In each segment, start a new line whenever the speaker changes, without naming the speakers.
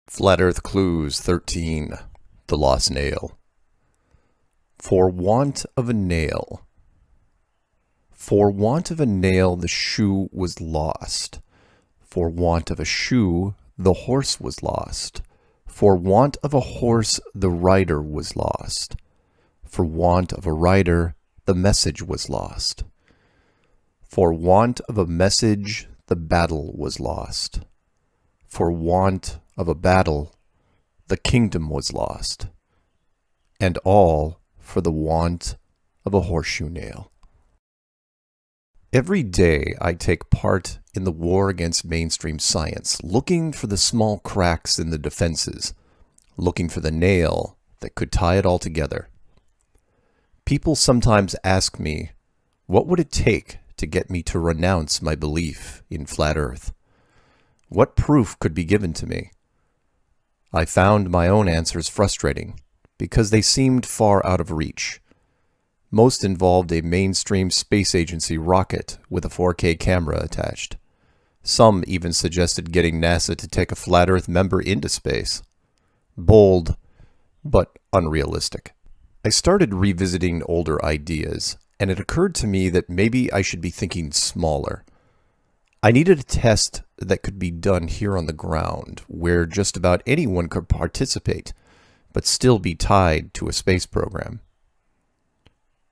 Flat Earth Clues 13. The Lost Nail. For want of a nail. For want of a nail the shoe was lost. For want of a shoe the horse was lost. For want of a horse the rider was lost. For want of a rider the message was lost. For want of a message the battle was lost. For want of a battle the kingdom was lost. And all for the want of a horseshoe nail. Every day I take part in the war against mainstream science, looking for the small cracks in the defenses, looking for the nail that could tie it all together. People sometimes ask me, what would it take to get me to renounce my belief in flat Earth? What proof could be given to me? I found my own answers frustrating, because they seemed far out of reach. Most involved a mainstream space agency rocket with a 4K camera attached. Some even suggested getting NASA to take a flat Earth member into space. Bold, but unrealistic. I started revisiting older ideas, and it occurred to me that maybe I should be thinking smaller. I needed a test that could be done here on the ground, where just about anyone could participate, but still be tied to a space program.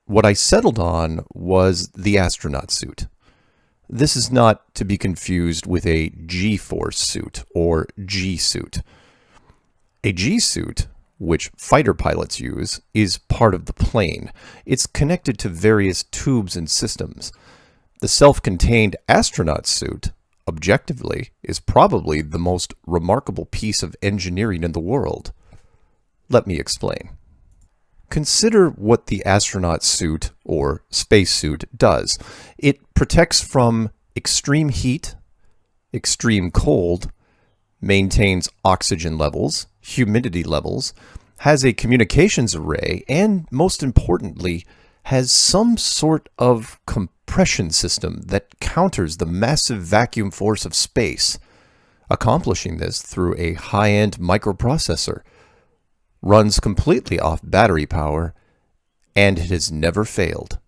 What I settled on was the astronaut suit. This is not to be confused with a G-force suit or G-suit. A G-suit, which fighter pilots use, is part of the plane. It's connected to various tubes and systems. The self-contained astronaut suit, objectively, is probably the most remarkable piece of engineering in the world. Let me explain. Consider what the astronaut suit, or spacesuit, does. It protects from extreme heat, extreme cold, maintains oxygen levels, humidity levels, has a communications array, and, most importantly, has some sort of compression system that counters the massive vacuum force of space, accomplishing this through a high-end microprocessor, runs completely off battery power, and it has never failed.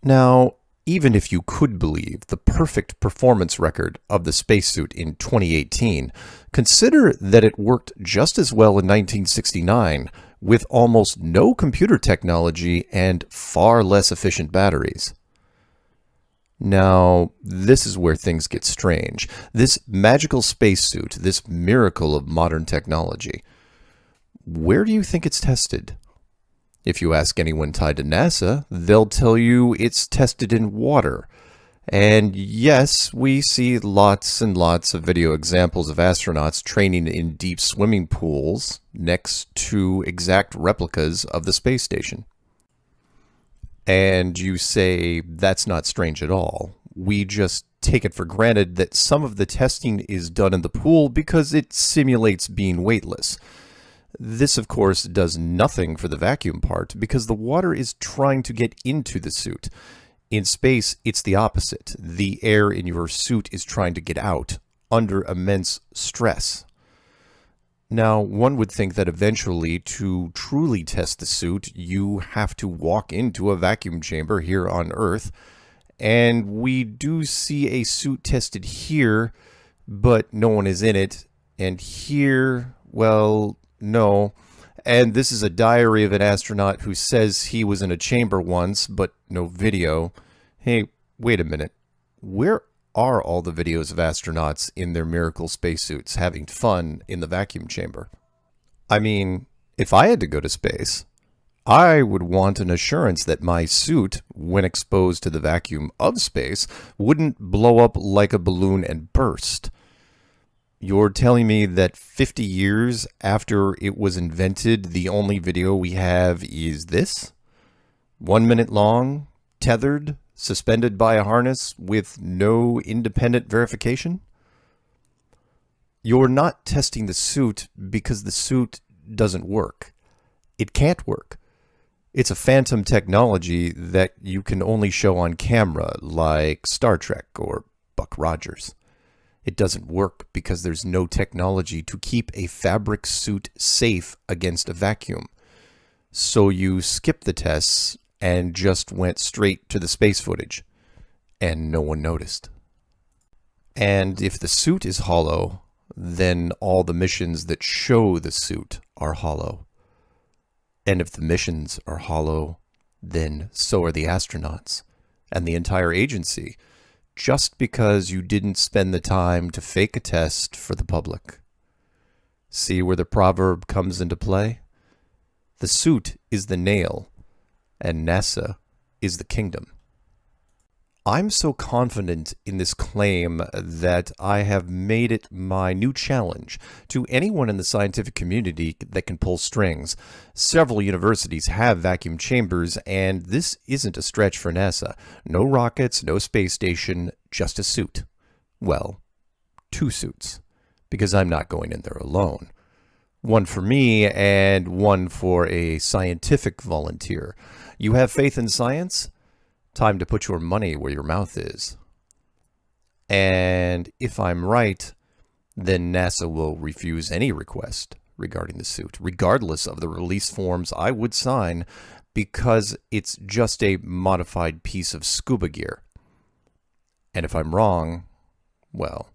Now, even if you could believe the perfect performance record of the spacesuit in 2018, consider that it worked just as well in 1969 with almost no computer technology and far less efficient batteries. Now, this is where things get strange. This magical spacesuit, this miracle of modern technology, where do you think it's tested? If you ask anyone tied to NASA, they'll tell you it's tested in water. And yes, we see lots and lots of video examples of astronauts training in deep swimming pools next to exact replicas of the space station. And you say, that's not strange at all. We just take it for granted that some of the testing is done in the pool because it simulates being weightless. This, of course, does nothing for the vacuum part because the water is trying to get into the suit. In space, it's the opposite. The air in your suit is trying to get out under immense stress. Now, one would think that eventually, to truly test the suit, you have to walk into a vacuum chamber here on Earth. And we do see a suit tested here, but no one is in it. And here, well, no. And this is a diary of an astronaut who says he was in a chamber once, but no video. Hey, wait a minute. Where are all the videos of astronauts in their miracle spacesuits having fun in the vacuum chamber? I mean, if I had to go to space, I would want an assurance that my suit, when exposed to the vacuum of space, wouldn't blow up like a balloon and burst. You're telling me that 50 years after it was invented, the only video we have is this? 1 minute long, tethered, suspended by a harness with no independent verification? You're not testing the suit because the suit doesn't work. It can't work. It's a phantom technology that you can only show on camera, like Star Trek or Buck Rogers. It doesn't work because there's no technology to keep a fabric suit safe against a vacuum. So you skipped the tests and just went straight to the space footage, and no one noticed. And if the suit is hollow, then all the missions that show the suit are hollow. And if the missions are hollow, then so are the astronauts and the entire agency, just because you didn't spend the time to fake a test for the public. See where the proverb comes into play? The suit is the nail, and NASA is the kingdom. I'm so confident in this claim that I have made it my new challenge to anyone in the scientific community that can pull strings. Several universities have vacuum chambers, and this isn't a stretch for NASA. No rockets, no space station, just a suit. Well, 2 suits, because I'm not going in there alone. One for me and one for a scientific volunteer. You have faith in science? Time to put your money where your mouth is. And if I'm right, then NASA will refuse any request regarding the suit, regardless of the release forms I would sign, because it's just a modified piece of scuba gear. And if I'm wrong, well,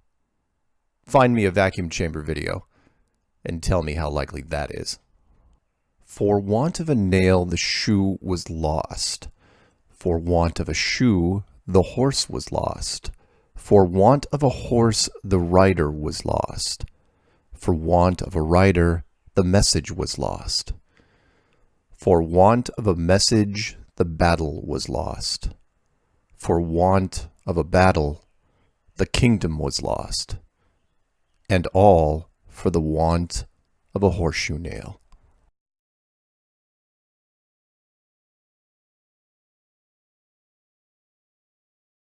find me a vacuum chamber video and tell me how likely that is. For want of a nail, the shoe was lost. For want of a shoe, the horse was lost. For want of a horse, the rider was lost. For want of a rider, the message was lost. For want of a message, the battle was lost. For want of a battle, the kingdom was lost. And all for the want of a horseshoe nail.